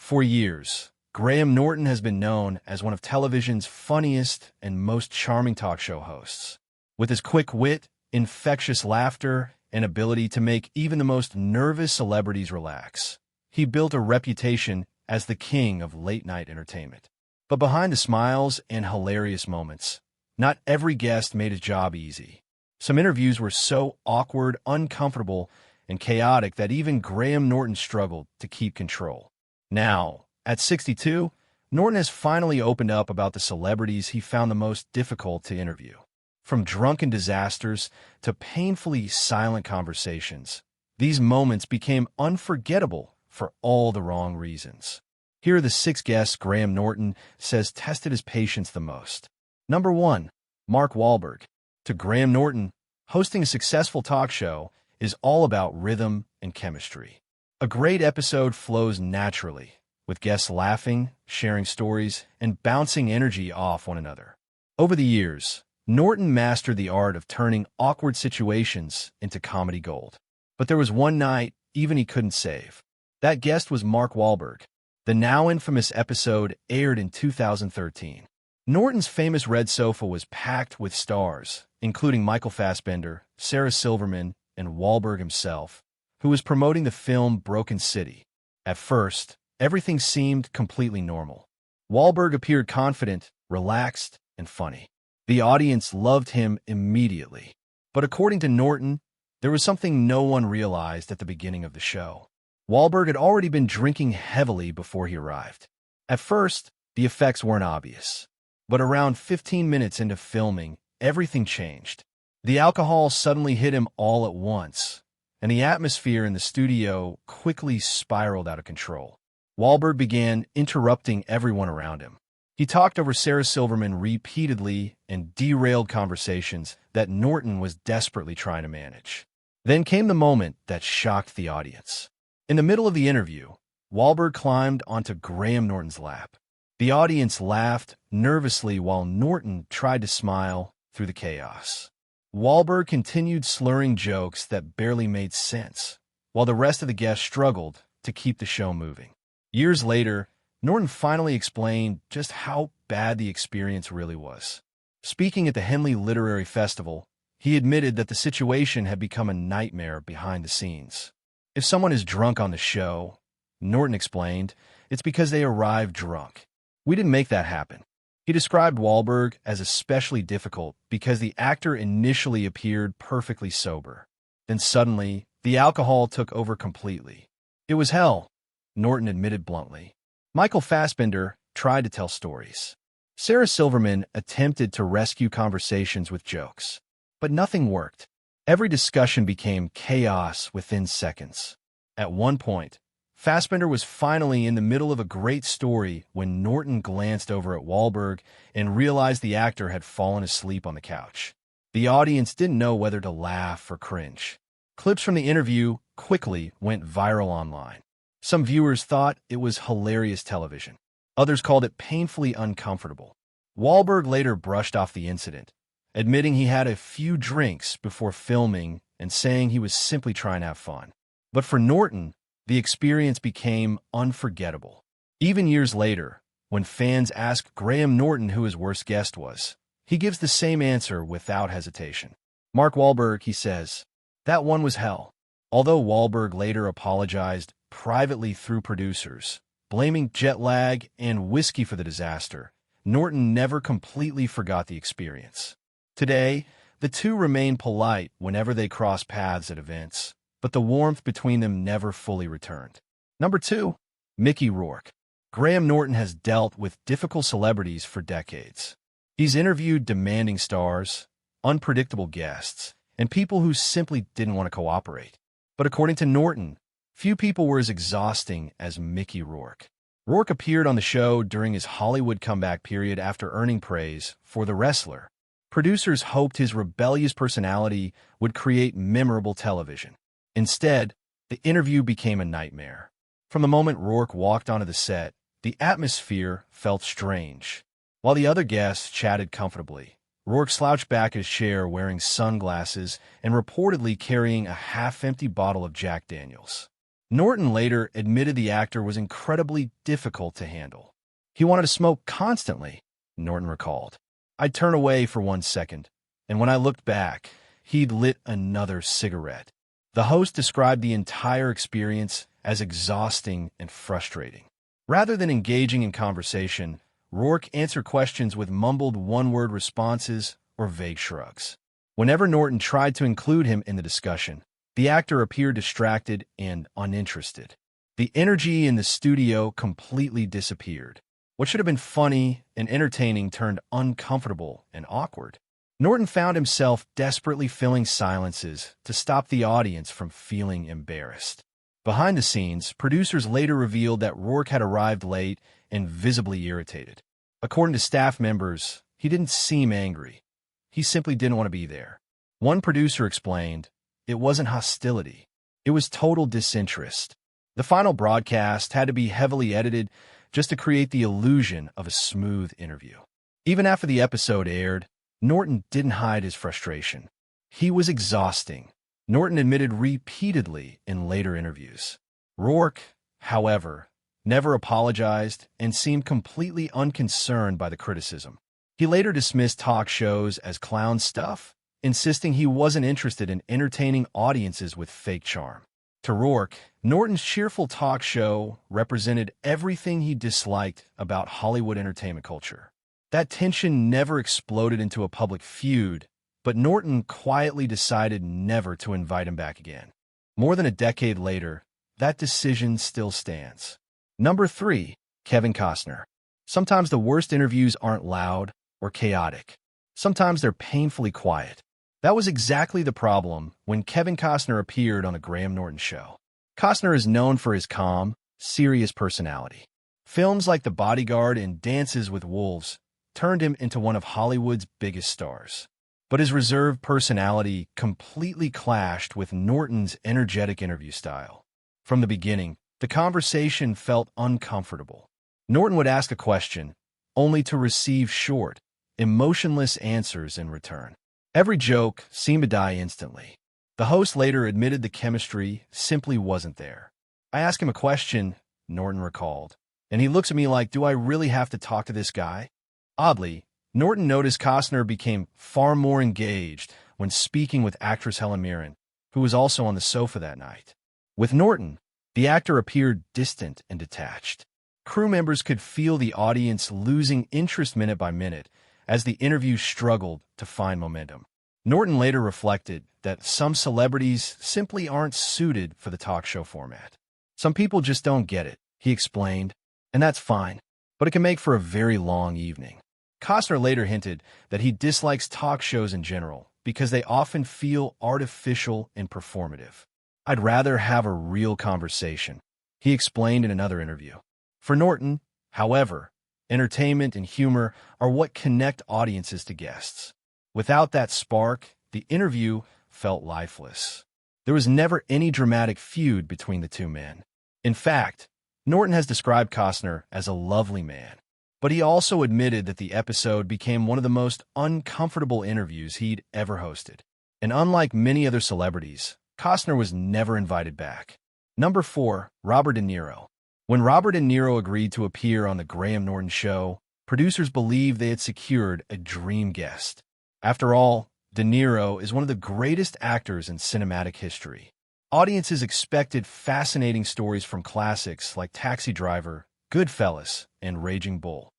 For years, Graham Norton has been known as one of television's funniest and most charming talk show hosts. With his quick wit, infectious laughter, and ability to make even the most nervous celebrities relax, he built a reputation as the king of late-night entertainment. But behind the smiles and hilarious moments, not every guest made his job easy. Some interviews were so awkward, uncomfortable, and chaotic that even Graham Norton struggled to keep control. Now, at 62, Norton has finally opened up about the celebrities he found the most difficult to interview. From drunken disasters to painfully silent conversations, these moments became unforgettable for all the wrong reasons. Here are the 6 guests Graham Norton says tested his patience the most. Number 1. Mark Wahlberg. To Graham Norton, hosting a successful talk show is all about rhythm and chemistry. A great episode flows naturally, with guests laughing, sharing stories, and bouncing energy off one another. Over the years, Norton mastered the art of turning awkward situations into comedy gold. But there was one night even he couldn't save. That guest was Mark Wahlberg. The now infamous episode aired in 2013. Norton's famous red sofa was packed with stars, including Michael Fassbender, Sarah Silverman, and Wahlberg himself, who was promoting the film Broken City. At first, everything seemed completely normal. Wahlberg appeared confident, relaxed, and funny. The audience loved him immediately. But according to Norton, there was something no one realized at the beginning of the show. Wahlberg had already been drinking heavily before he arrived. At first, the effects weren't obvious. But around 15 minutes into filming, everything changed. The alcohol suddenly hit him all at once, and the atmosphere in the studio quickly spiraled out of control. Wahlberg began interrupting everyone around him. He talked over Sarah Silverman repeatedly and derailed conversations that Norton was desperately trying to manage. Then came the moment that shocked the audience. In the middle of the interview, Wahlberg climbed onto Graham Norton's lap. The audience laughed nervously while Norton tried to smile through the chaos. Wahlberg continued slurring jokes that barely made sense, while the rest of the guests struggled to keep the show moving. Years later, Norton finally explained just how bad the experience really was. Speaking at the Henley Literary Festival, he admitted that the situation had become a nightmare behind the scenes. If someone is drunk on the show, Norton explained, it's because they arrived drunk. We didn't make that happen. He described Wahlberg as especially difficult because the actor initially appeared perfectly sober. Then suddenly, the alcohol took over completely. It was hell, Norton admitted bluntly. Michael Fassbender tried to tell stories. Sarah Silverman attempted to rescue conversations with jokes, but nothing worked. Every discussion became chaos within seconds. At one point, Fassbender was finally in the middle of a great story when Norton glanced over at Wahlberg and realized the actor had fallen asleep on the couch. The audience didn't know whether to laugh or cringe. Clips from the interview quickly went viral online. Some viewers thought it was hilarious television. Others called it painfully uncomfortable. Wahlberg later brushed off the incident, admitting he had a few drinks before filming and saying he was simply trying to have fun. But for Norton, the experience became unforgettable. Even years later, when fans asked Graham Norton who his worst guest was, he gives the same answer without hesitation. Mark Wahlberg, he says, that one was hell. Although Wahlberg later apologized privately through producers, blaming jet lag and whiskey for the disaster, Norton never completely forgot the experience. Today, the two remain polite whenever they cross paths at events, but the warmth between them never fully returned. Number 2. Mickey Rourke. Graham Norton has dealt with difficult celebrities for decades. He's interviewed demanding stars, unpredictable guests, and people who simply didn't want to cooperate. But according to Norton, few people were as exhausting as Mickey Rourke. Rourke appeared on the show during his Hollywood comeback period after earning praise for The Wrestler. Producers hoped his rebellious personality would create memorable television. Instead, the interview became a nightmare. From the moment Rourke walked onto the set, the atmosphere felt strange. While the other guests chatted comfortably, Rourke slouched back in his chair wearing sunglasses and reportedly carrying a half-empty bottle of Jack Daniels. Norton later admitted the actor was incredibly difficult to handle. He wanted to smoke constantly, Norton recalled. I'd turn away for 1 second, and when I looked back, he'd lit another cigarette. The host described the entire experience as exhausting and frustrating. Rather than engaging in conversation, Rourke answered questions with mumbled one-word responses or vague shrugs. Whenever Norton tried to include him in the discussion, the actor appeared distracted and uninterested. The energy in the studio completely disappeared. What should have been funny and entertaining turned uncomfortable and awkward. Norton found himself desperately filling silences to stop the audience from feeling embarrassed. Behind the scenes, producers later revealed that Rourke had arrived late and visibly irritated. According to staff members, he didn't seem angry. He simply didn't want to be there. One producer explained, it wasn't hostility. It was total disinterest. The final broadcast had to be heavily edited just to create the illusion of a smooth interview. Even after the episode aired, Norton didn't hide his frustration. He was exhausting. Norton admitted repeatedly in later interviews. Rourke, however, never apologized and seemed completely unconcerned by the criticism. He later dismissed talk shows as clown stuff, insisting he wasn't interested in entertaining audiences with fake charm. To Rourke, Norton's cheerful talk show represented everything he disliked about Hollywood entertainment culture. That tension never exploded into a public feud, but Norton quietly decided never to invite him back again. More than a decade later, that decision still stands. Number 3, Kevin Costner. Sometimes the worst interviews aren't loud or chaotic. Sometimes they're painfully quiet. That was exactly the problem when Kevin Costner appeared on The Graham Norton Show. Costner is known for his calm, serious personality. Films like The Bodyguard and Dances with Wolves turned him into one of Hollywood's biggest stars. But his reserved personality completely clashed with Norton's energetic interview style. From the beginning, the conversation felt uncomfortable. Norton would ask a question, only to receive short, emotionless answers in return. Every joke seemed to die instantly. The host later admitted the chemistry simply wasn't there. I asked him a question, Norton recalled, and he looks at me like, do I really have to talk to this guy? Oddly, Norton noticed Costner became far more engaged when speaking with actress Helen Mirren, who was also on the sofa that night. With Norton, the actor appeared distant and detached. Crew members could feel the audience losing interest minute by minute as the interview struggled to find momentum. Norton later reflected that some celebrities simply aren't suited for the talk show format. Some people just don't get it, he explained, and that's fine, but it can make for a very long evening. Costner later hinted that he dislikes talk shows in general because they often feel artificial and performative. I'd rather have a real conversation, he explained in another interview. For Norton, however, entertainment and humor are what connect audiences to guests. Without that spark, the interview felt lifeless. There was never any dramatic feud between the two men. In fact, Norton has described Costner as a lovely man, but he also admitted that the episode became one of the most uncomfortable interviews he'd ever hosted. And unlike many other celebrities, Costner was never invited back. Number 4, Robert De Niro. When Robert De Niro agreed to appear on The Graham Norton Show, producers believed they had secured a dream guest. After all, De Niro is one of the greatest actors in cinematic history. Audiences expected fascinating stories from classics like Taxi Driver, Goodfellas, and Raging Bull.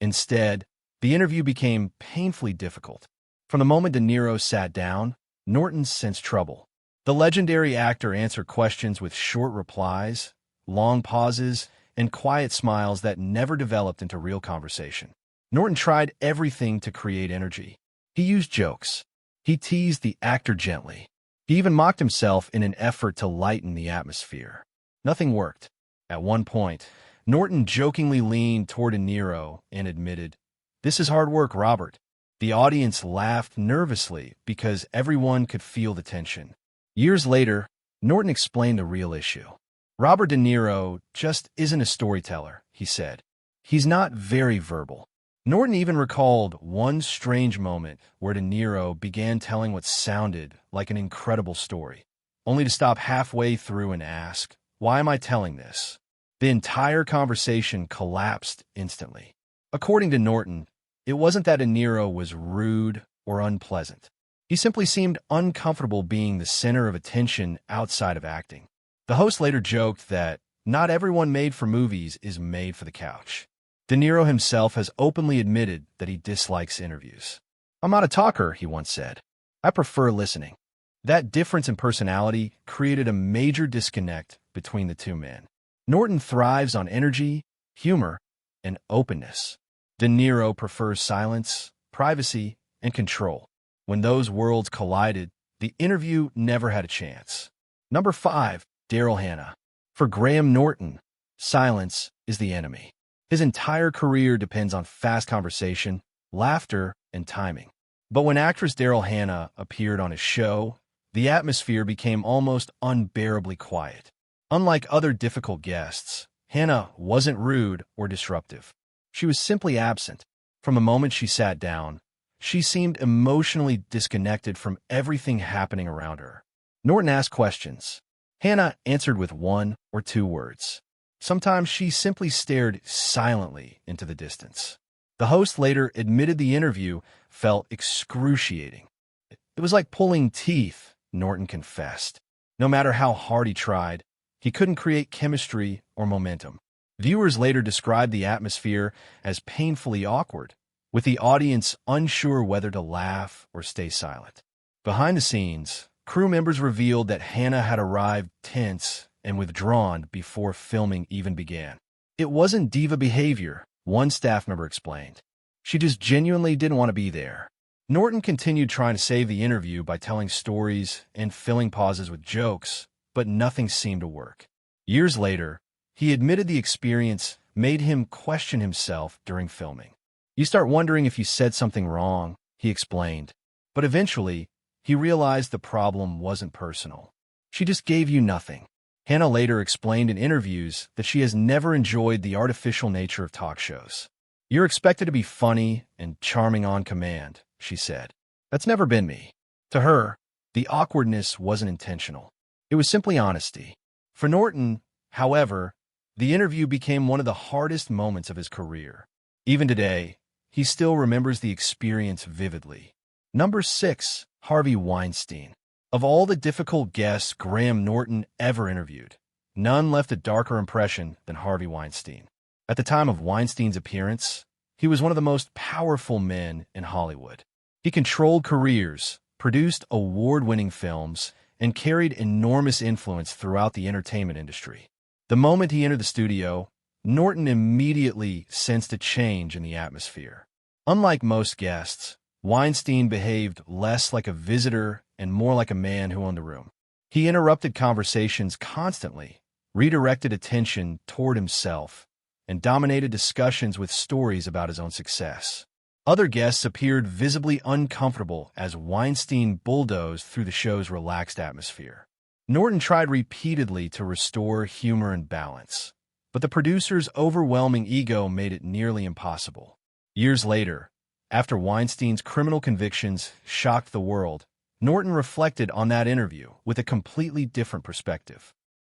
Instead, the interview became painfully difficult. From the moment De Niro sat down, Norton sensed trouble. The legendary actor answered questions with short replies, long pauses, and quiet smiles that never developed into real conversation. Norton tried everything to create energy. He used jokes. He teased the actor gently. He even mocked himself in an effort to lighten the atmosphere. Nothing worked. At one point, Norton jokingly leaned toward De Niro and admitted, "This is hard work, Robert." The audience laughed nervously because everyone could feel the tension. Years later, Norton explained the real issue. Robert De Niro just isn't a storyteller, he said. He's not very verbal. Norton even recalled one strange moment where De Niro began telling what sounded like an incredible story, only to stop halfway through and ask, Why am I telling this? The entire conversation collapsed instantly. According to Norton, it wasn't that De Niro was rude or unpleasant. He simply seemed uncomfortable being the center of attention outside of acting. The host later joked that not everyone made for movies is made for the couch. De Niro himself has openly admitted that he dislikes interviews. "I'm not a talker," he once said. "I prefer listening." That difference in personality created a major disconnect between the two men. Norton thrives on energy, humor, and openness. De Niro prefers silence, privacy, and control. When those worlds collided, the interview never had a chance. Number 5. Daryl Hannah. For Graham Norton, silence is the enemy. His entire career depends on fast conversation, laughter, and timing. But when actress Daryl Hannah appeared on his show, the atmosphere became almost unbearably quiet. Unlike other difficult guests, Hannah wasn't rude or disruptive. She was simply absent. From the moment she sat down, she seemed emotionally disconnected from everything happening around her. Norton asked questions. Hannah answered with 1 or 2 words. Sometimes she simply stared silently into the distance. The host later admitted the interview felt excruciating. It was like pulling teeth, Norton confessed. No matter how hard he tried, he couldn't create chemistry or momentum. Viewers later described the atmosphere as painfully awkward, with the audience unsure whether to laugh or stay silent. Behind the scenes, crew members revealed that Hannah had arrived tense and withdrawn before filming even began. "It wasn't diva behavior," one staff member explained. "She just genuinely didn't want to be there." Norton continued trying to save the interview by telling stories and filling pauses with jokes, but nothing seemed to work. Years later, he admitted the experience made him question himself during filming. "You start wondering if you said something wrong," he explained. But eventually, he realized the problem wasn't personal. She just gave you nothing. Hannah later explained in interviews that she has never enjoyed the artificial nature of talk shows. "You're expected to be funny and charming on command," she said. "That's never been me." To her, the awkwardness wasn't intentional. It was simply honesty. For Norton, however, the interview became one of the hardest moments of his career. Even today, he still remembers the experience vividly. Number 6. Harvey Weinstein. Of all the difficult guests Graham Norton ever interviewed, none left a darker impression than Harvey Weinstein. At the time of Weinstein's appearance, he was one of the most powerful men in Hollywood. He controlled careers, produced award-winning films, and carried enormous influence throughout the entertainment industry. The moment he entered the studio, Norton immediately sensed a change in the atmosphere. Unlike most guests, Weinstein behaved less like a visitor and more like a man who owned the room. He interrupted conversations constantly, redirected attention toward himself, and dominated discussions with stories about his own success. Other guests appeared visibly uncomfortable as Weinstein bulldozed through the show's relaxed atmosphere. Norton tried repeatedly to restore humor and balance, but the producer's overwhelming ego made it nearly impossible. Years later, after Weinstein's criminal convictions shocked the world, Norton reflected on that interview with a completely different perspective.